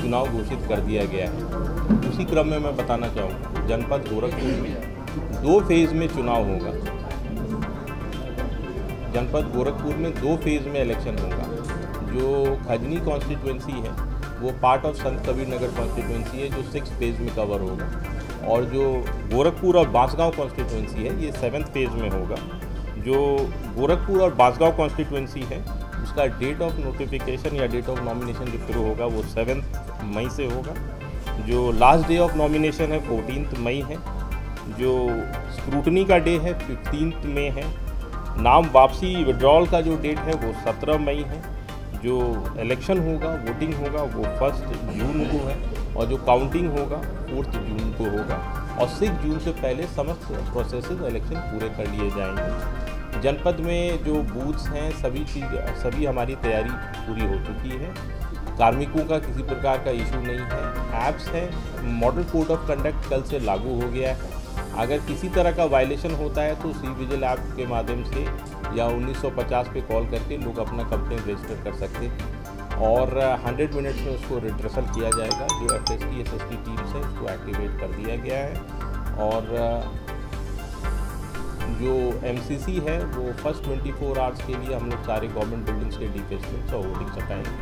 चुनाव घोषित कर दिया गया है। उसी क्रम में मैं बताना चाहूँगा, जनपद गोरखपुर में 2 फेज़ में चुनाव होगा। जनपद गोरखपुर में 2 फेज़ में इलेक्शन होगा। जो खजनी कॉन्स्टिट्यूंसी है वो part of Sant Kabir Nagar constituency है, जो 6th फेज़ में कवर होगा, और जो गोरखपुर और बांसगांव कॉन्स्टिट्यूंसी है ये 7th फेज़ में होगा। जो गोरखपुर और बांसगांव कॉन्स्टिट्यूंसी है उसका डेट ऑफ नोटिफिकेशन या डेट ऑफ नॉमिनेशन जो शुरू होगा वो 7 मई से होगा। जो लास्ट डे ऑफ नॉमिनेशन है 14 मई है। जो स्क्रूटनी का डे है 15 मई है। नाम वापसी विड्रॉल का जो डेट है वो 17 मई है। जो इलेक्शन होगा, वोटिंग होगा वो 1 जून को है, और जो काउंटिंग होगा 4 जून को होगा, और 6 जून से पहले समस्त प्रोसेसेस इलेक्शन पूरे कर लिए जाएंगे। जनपद में जो बूथ्स हैं सभी हमारी तैयारी पूरी हो चुकी है। कार्मिकों का किसी प्रकार का इशू नहीं है। ऐप्स है, मॉडल कोड ऑफ कंडक्ट कल से लागू हो गया है। अगर किसी तरह का वायलेशन होता है तो सी विजिल ऐप के माध्यम से या 1950 पे कॉल करके लोग अपना कंप्लेंट रजिस्टर कर सकते हैं, और 100 मिनट्स में उसको रिड्रेसल किया जाएगा। जो FST SST टीम्स है उसको एक्टिवेट कर दिया गया है। और जो MCC है वो फर्स्ट 24 आवर्स के लिए हम लोग सारे गवर्नमेंट बिल्डिंग्स के डिफेसमेंट्स और होर्डिंग्स हटाएंगे।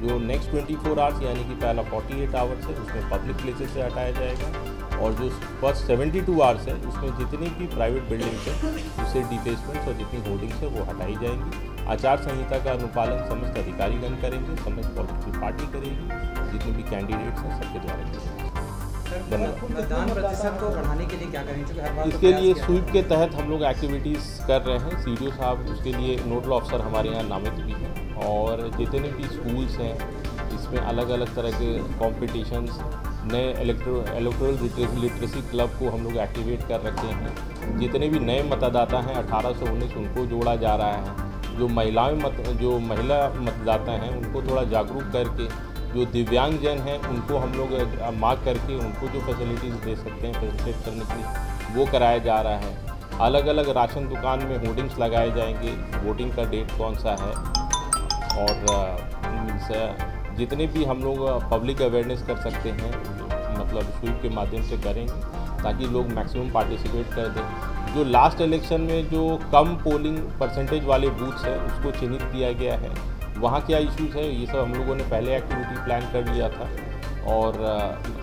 जो नेक्स्ट 24 आवर्स यानी कि पहला 48 आवर्स है उसमें पब्लिक प्लेसेस से हटाया जाएगा, और जो फर्स्ट 72 आवर्स है उसमें जितनी भी प्राइवेट बिल्डिंग्स है उससे डिफेसमेंट्स और जितनी होर्डिंग्स है वो हटाई जाएंगी। आचार संहिता का अनुपालन समस्त अधिकारीगण करेंगे, समस्त पॉलिटिकल पार्टी करेगी, जितने भी कैंडिडेट्स हैं सबके द्वारा किया। मतदान प्रतिशत को बढ़ाने के लिए क्या करेंगे? इसके लिए स्वीप के तहत हम लोग एक्टिविटीज़ कर रहे हैं। CDO साहब उसके लिए नोडल ऑफिसर हमारे यहाँ नामित भी हैं, और जितने भी स्कूल्स हैं इसमें अलग अलग तरह के कॉम्पिटिशन्स, नए इलेक्टोरल लिटरेसी क्लब को हम लोग एक्टिवेट कर रखे हैं। जितने भी नए मतदाता हैं 18 से 19 उनको जोड़ा जा रहा है। जो महिला मतदाता हैं उनको थोड़ा जागरूक करके, जो दिव्यांगजन हैं उनको हम लोग मार्क करके उनको जो फैसिलिटीज़ दे सकते हैं फैसिलिटेट करने के लिए वो कराया जा रहा है। अलग अलग राशन दुकान में होर्डिंग्स लगाए जाएंगे, वोटिंग का डेट कौन सा है, और जितने भी हम लोग पब्लिक अवेयरनेस कर सकते हैं मतलब स्वीप के माध्यम से करेंगे ताकि लोग मैक्सिमम पार्टिसिपेट कर दें। जो लास्ट इलेक्शन में जो कम पोलिंग परसेंटेज वाले बूथ्स हैं उसको चिन्हित किया गया है, वहाँ क्या इश्यूज़ है ये सब हम लोगों ने पहले एक्टिविटी प्लान कर लिया था, और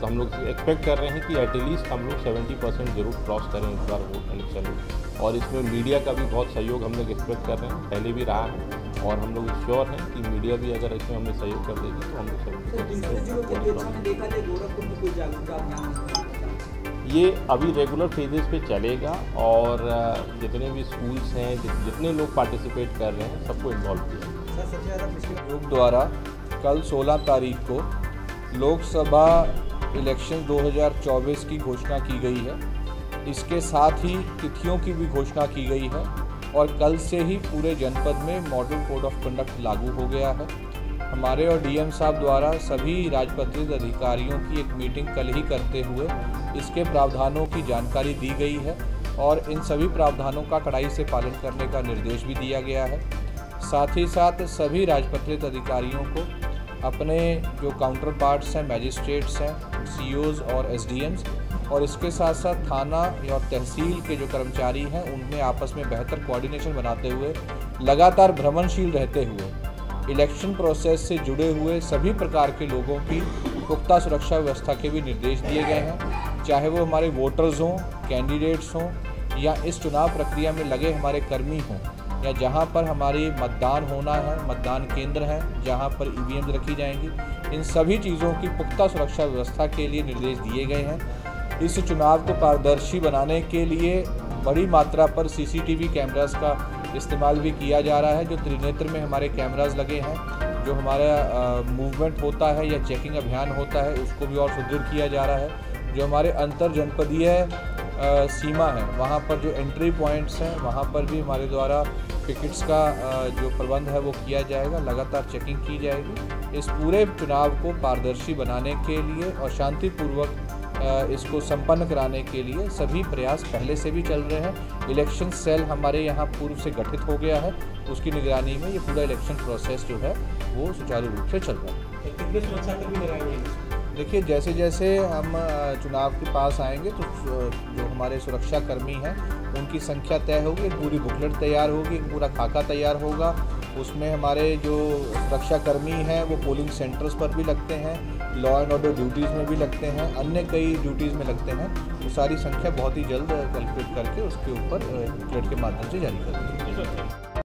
हम लोग एक्सपेक्ट कर रहे हैं कि एटलीस्ट हम लोग 70% ज़रूर क्रॉस करें इस बार वोट इलेक्शन में। और इसमें मीडिया का भी बहुत सहयोग हम लोग एक्सपेक्ट कर रहे हैं, पहले भी रहा है, और हम लोग श्योर हैं कि मीडिया भी अगर इसमें हमें सहयोग कर देगी तो हम लोग ये अभी रेगुलर फेजेस पे चलेगा, और जितने भी स्कूल्स हैं जितने लोग पार्टिसिपेट कर रहे हैं सबको इन्वॉल्व किया। आयोग द्वारा कल 16 तारीख को लोकसभा इलेक्शन 2024 की घोषणा की गई है। इसके साथ ही तिथियों की भी घोषणा की गई है, और कल से ही पूरे जनपद में मॉडल कोड ऑफ कंडक्ट लागू हो गया है। हमारे और DM साहब द्वारा सभी राजपत्रित अधिकारियों की एक मीटिंग कल ही करते हुए इसके प्रावधानों की जानकारी दी गई है, और इन सभी प्रावधानों का कड़ाई से पालन करने का निर्देश भी दिया गया है। साथ ही साथ सभी राजपत्रित अधिकारियों को अपने जो काउंटर पार्ट्स हैं, मैजिस्ट्रेट्स हैं, COs और SDMs, और इसके साथ साथ थाना और तहसील के जो कर्मचारी हैं उनमें आपस में बेहतर कोऑर्डिनेशन बनाते हुए लगातार भ्रमणशील रहते हुए इलेक्शन प्रोसेस से जुड़े हुए सभी प्रकार के लोगों की पुख्ता सुरक्षा व्यवस्था के भी निर्देश दिए गए हैं, चाहे वो हमारे वोटर्स हों, कैंडिडेट्स हों, या इस चुनाव प्रक्रिया में लगे हमारे कर्मी हों, या जहां पर हमारी मतदान होना है, मतदान केंद्र हैं जहां पर EVMs रखी जाएंगी। इन सभी चीज़ों की पुख्ता सुरक्षा व्यवस्था के लिए निर्देश दिए गए हैं। इस चुनाव को पारदर्शी बनाने के लिए बड़ी मात्रा पर CCTV कैमरास का इस्तेमाल भी किया जा रहा है। जो त्रिनेत्र में हमारे कैमरास लगे हैं, जो हमारा मूवमेंट होता है या चेकिंग अभियान होता है उसको भी और सुदृढ़ किया जा रहा है। जो हमारे अंतर जनपदीय सीमा है वहाँ पर जो एंट्री पॉइंट्स हैं वहाँ पर भी हमारे द्वारा टिकट्स का जो प्रबंध है वो किया जाएगा, लगातार चेकिंग की जाएगी। इस पूरे चुनाव को पारदर्शी बनाने के लिए और शांतिपूर्वक इसको संपन्न कराने के लिए सभी प्रयास पहले से भी चल रहे हैं। इलेक्शन सेल हमारे यहाँ पूर्व से गठित हो गया है, उसकी निगरानी में ये पूरा इलेक्शन प्रोसेस जो है वो सुचारू रूप से चल रहा है। कितने सुरक्षाकर्मी लगाएंगे? देखिए, जैसे जैसे हम चुनाव के पास आएंगे तो जो हमारे सुरक्षा कर्मी हैं उनकी संख्या तय होगी, एक पूरी बुकलेट तैयार होगी, एक पूरा खाका तैयार होगा। उसमें हमारे जो सुरक्षा कर्मी हैं वो पोलिंग सेंटर्स पर भी लगते हैं, लॉ एंड ऑर्डर ड्यूटीज़ में भी लगते हैं, अन्य कई ड्यूटीज़ में लगते हैं। वो सारी संख्या बहुत ही जल्द कैलकुलेट करके उसके ऊपर बुकलेट के माध्यम से जारी कर दी।